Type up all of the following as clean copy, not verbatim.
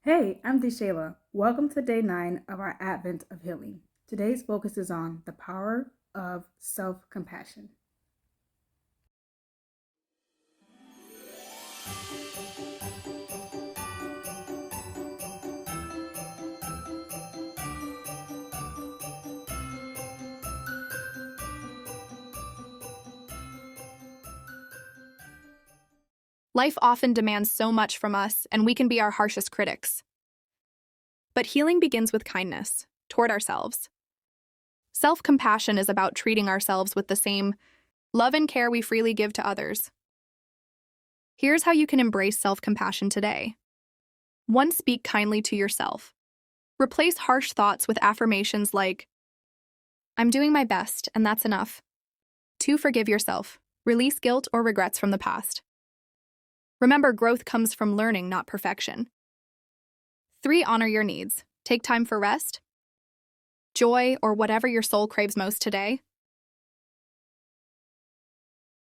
Hey, I'm Deshayla. Welcome to day 9 of our Advent of Healing. Today's focus is on the power of self compassion. Life often demands so much from us, and we can be our harshest critics. But healing begins with kindness toward ourselves. Self compassion is about treating ourselves with the same love and care we freely give to others. Here's how you can embrace self compassion today. 1. Speak kindly to yourself. Replace harsh thoughts with affirmations like, I'm doing my best, and that's enough. 2. Forgive yourself. Release guilt or regrets from the past. Remember, growth comes from learning, not perfection. 3. Honor your needs. Take time for rest, joy, or whatever your soul craves most today.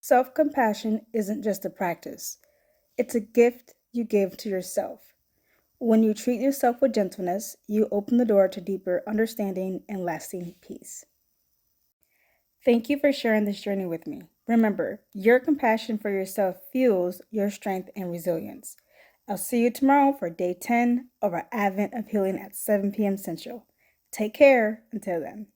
Self compassion isn't just a practice, it's a gift you give to yourself. When you treat yourself with gentleness, you open the door to deeper understanding and lasting peace. Thank you for sharing this journey with me. Remember, your compassion for yourself fuels your strength and resilience. I'll see you tomorrow for day 10 of our Advent of Healing at 7 p.m. Central. Take care until then.